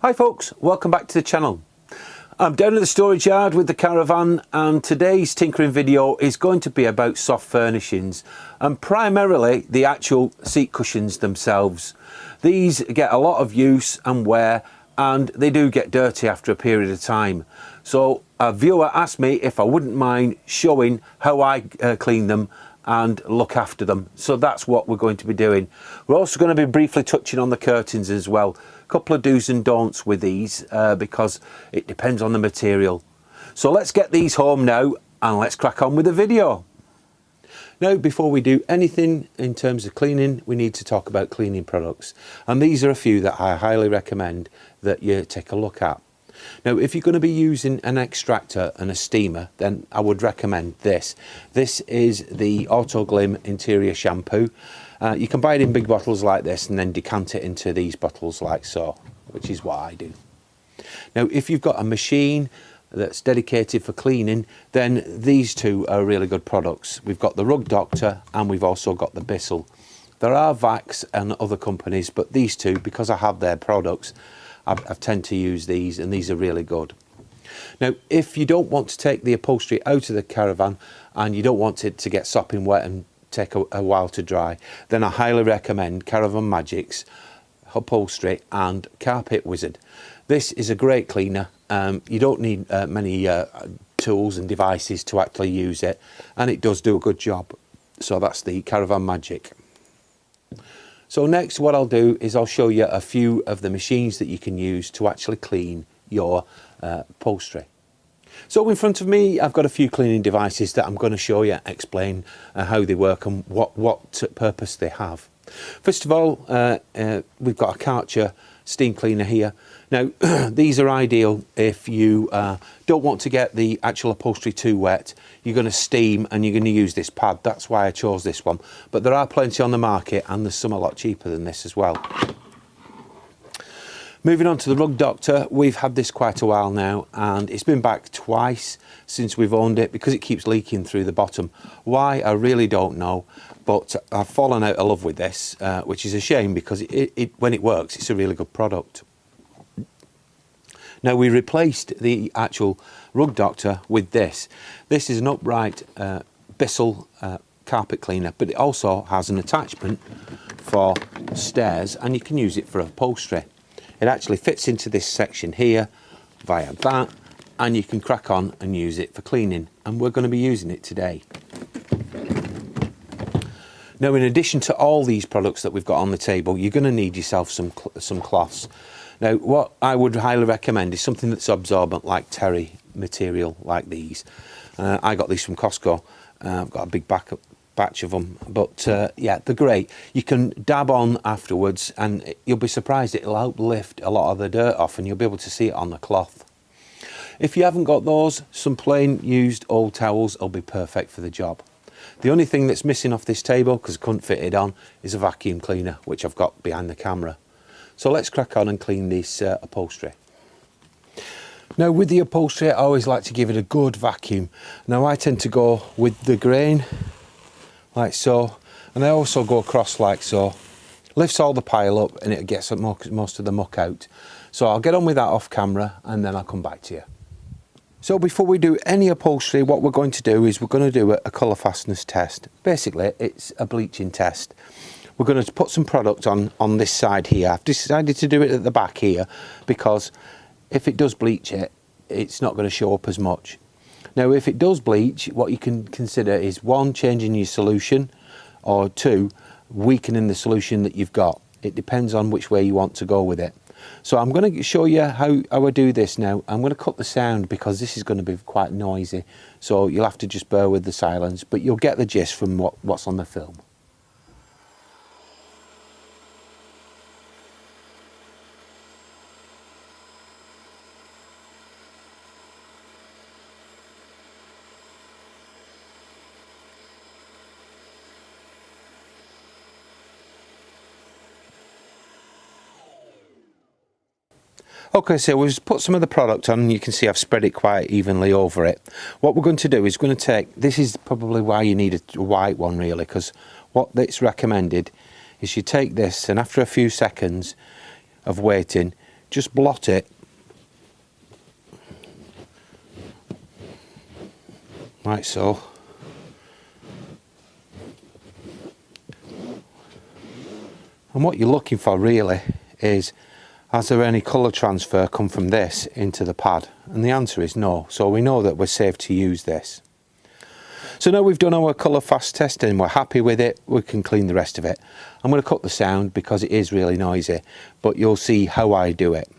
Hi folks, welcome back to the channel. I'm down at the storage yard with the Caravan, and today's tinkering video is going to be about soft furnishings and primarily the actual seat cushions themselves. These get a lot of use and wear, and they do get dirty after a period of time. So a viewer asked me if I wouldn't mind showing how I clean them and look after them. So that's what we're going to be doing. We're also going to be briefly touching on the curtains as well. A couple of do's and don'ts with these because it depends on the material. So let's get these home now and let's crack on with the video. Now, before we do anything in terms of cleaning, we need to talk about cleaning products. And these are a few that I highly recommend that you take a look at. Now, if you're going to be using an extractor and a steamer, then I would recommend this. This is the Auto Glim Interior Shampoo. You can buy it in big bottles like this and then decant it into these bottles like so, which is what I do. Now, if you've got a machine that's dedicated for cleaning, then these two are really good products. We've got the Rug Doctor and we've also got the Bissell. There are Vax and other companies, but these two, because I have their products, I tend to use these, and these are really good. Now, if you don't want to take the upholstery out of the Caravan and you don't want it to get sopping wet and take a while to dry, then I highly recommend Caravan Magic's Upholstery and Carpet Wizard. This is a great cleaner. You don't need many tools and devices to actually use it, and it does do a good job. So that's the Caravan Magic. So next, what I'll do is I'll show you a few of the machines that you can use to actually clean your upholstery. So in front of me, I've got a few cleaning devices that I'm going to show you, explain how they work and what purpose they have. First of all, we've got a Karcher steam cleaner here. Now, these are ideal if you don't want to get the actual upholstery too wet. You're going to steam and you're going to use this pad. That's why I chose this one. But there are plenty on the market, and there's some a lot cheaper than this as well. Moving on to the Rug Doctor, we've had this quite a while now, and it's been back twice since we've owned it because it keeps leaking through the bottom. Why, I really don't know, but I've fallen out of love with this, which is a shame because when it works, it's a really good product. Now, we replaced the actual Rug Doctor with this. This is an upright Bissell carpet cleaner, but it also has an attachment for stairs, and you can use it for upholstery. It actually fits into this section here via that, and you can crack on and use it for cleaning, and we're going to be using it today. Now, in addition to all these products that we've got on the table, you're going to need yourself some cloths. Now, what I would highly recommend is something that's absorbent, like terry material like these. I got these from Costco. I've got a big batch of them, but yeah, they're great. You can dab on afterwards and you'll be surprised, it'll help lift a lot of the dirt off and you'll be able to see it on the cloth. If you haven't got those, some plain used old towels will be perfect for the job. The only thing that's missing off this table, because I couldn't fit it on, is a vacuum cleaner, which I've got behind the camera. So let's crack on and clean this upholstery. Now, with the upholstery, I always like to give it a good vacuum. Now, I tend to go with the grain like so, and I also go across like so. Lifts all the pile up and it gets most of the muck out. So I'll get on with that off camera and then I'll come back to you. So before we do any upholstery, what we're going to do is we're going to do a colour fastness test. Basically, it's a bleaching test. We're going to put some product on this side here. I've decided to do it at the back here because if it does bleach it, it's not going to show up as much. Now, if it does bleach, what you can consider is 1, changing your solution, or 2, weakening the solution that you've got. It depends on which way you want to go with it. So I'm going to show you how I do this now. I'm going to cut the sound because this is going to be quite noisy. So you'll have to just bear with the silence, but you'll get the gist from what's on the film. Okay, so we've put some of the product on and you can see I've spread it quite evenly over it. What we're going to do is going to take, this is probably why you need a white one really, because what it's recommended is you take this and after a few seconds of waiting, just blot it like so. And what you're looking for really is, has there any colour transfer come from this into the pad? And the answer is no. So we know that we're safe to use this. So now we've done our colour fast testing, we're happy with it, we can clean the rest of it. I'm going to cut the sound because it is really noisy, but you'll see how I do it.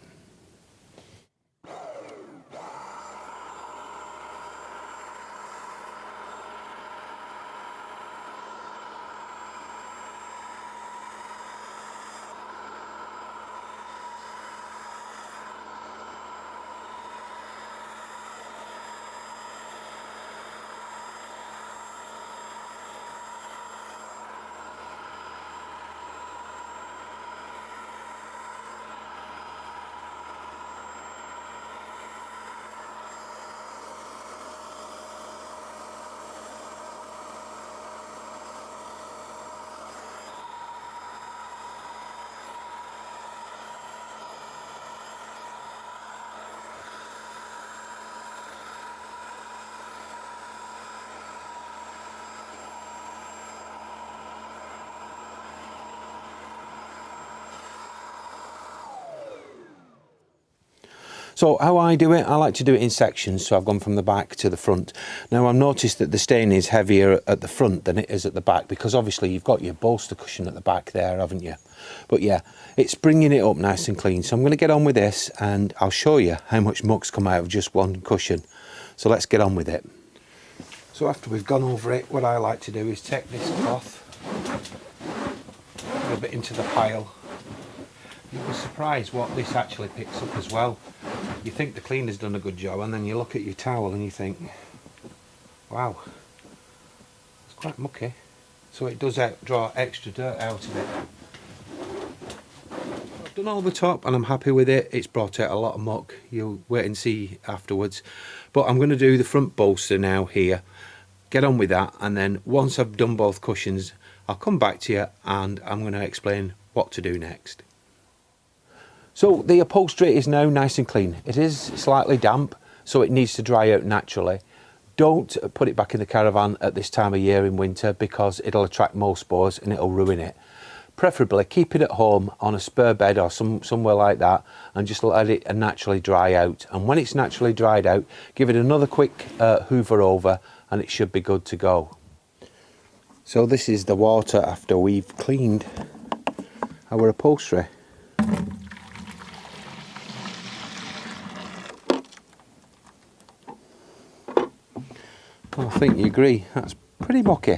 So how I do it, I like to do it in sections, so I've gone from the back to the front. Now I've noticed that the stain is heavier at the front than it is at the back, because obviously you've got your bolster cushion at the back there, haven't you? But yeah, it's bringing it up nice and clean. So I'm going to get on with this and I'll show you how much muck's come out of just one cushion. So let's get on with it. So after we've gone over it, what I like to do is take this cloth, rub it into the pile. You'll be surprised what this actually picks up as well. You think the cleaner's done a good job, and then you look at your towel and you think, wow, it's quite mucky. So it does draw extra dirt out of it. I've done all the top and I'm happy with it. It's brought out a lot of muck. You'll wait and see afterwards. But I'm going to do the front bolster now here. Get on with that, and then once I've done both cushions, I'll come back to you and I'm going to explain what to do next. So the upholstery is now nice and clean. It is slightly damp, so it needs to dry out naturally. Don't put it back in the caravan at this time of year in winter, because it'll attract mold spores and it'll ruin it. Preferably keep it at home on a spare bed or somewhere like that, and just let it naturally dry out. And when it's naturally dried out, give it another quick hoover over and it should be good to go. So this is the water after we've cleaned our upholstery. I think you agree, that's pretty mucky.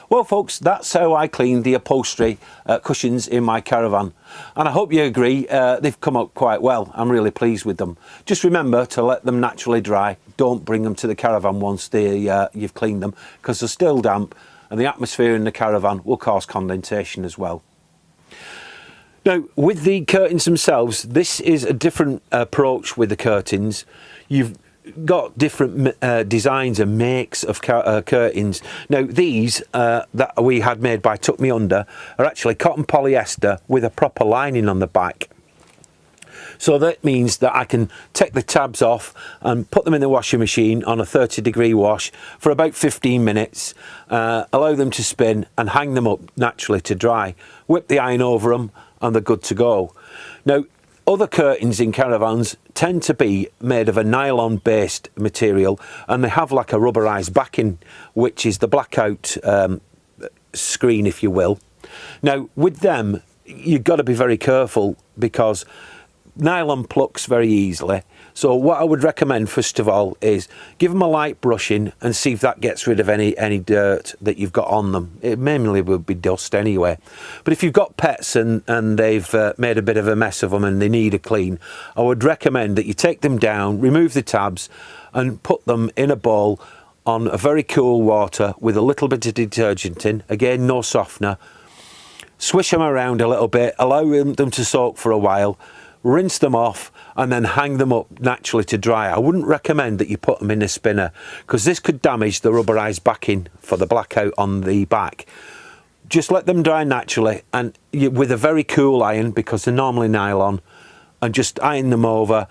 Well folks, that's how I clean the upholstery cushions in my caravan, and I hope you agree they've come out quite well. I'm really pleased with them. Just remember to let them naturally dry. Don't bring them to the caravan once you've cleaned them, because they're still damp and the atmosphere in the caravan will cause condensation as well. Now with the curtains themselves, this is a different approach with the curtains. You've got different designs and makes of curtains. Now these that we had made by Tuck Me Under are actually cotton polyester with a proper lining on the back. So that means that I can take the tabs off and put them in the washing machine on a 30-degree wash for about 15 minutes, allow them to spin and hang them up naturally to dry. Whip the iron over them and they're good to go. Now other curtains in caravans tend to be made of a nylon based material, and they have like a rubberized backing, which is the blackout screen, if you will. Now with them you've got to be very careful, because nylon plucks very easily. So what I would recommend first of all is give them a light brushing and see if that gets rid of any dirt that you've got on them. It mainly will be dust anyway. But if you've got pets and they've made a bit of a mess of them and they need a clean, I would recommend that you take them down, remove the tabs and put them in a bowl on a very cool water with a little bit of detergent in. Again, no softener. Swish them around a little bit, allow them to soak for a while, rinse them off and then hang them up naturally to dry. I wouldn't recommend that you put them in a spinner, because this could damage the rubberized backing for the blackout on the back. just let them dry naturally, and with a very cool iron, because they're normally nylon, and just iron them over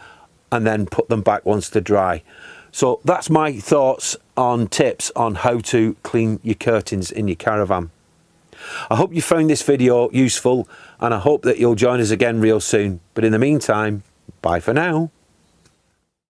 and then put them back once they're dry. So that's my thoughts on tips on how to clean your curtains in your caravan. I hope you found this video useful, and I hope that you'll join us again real soon. But in the meantime, bye for now.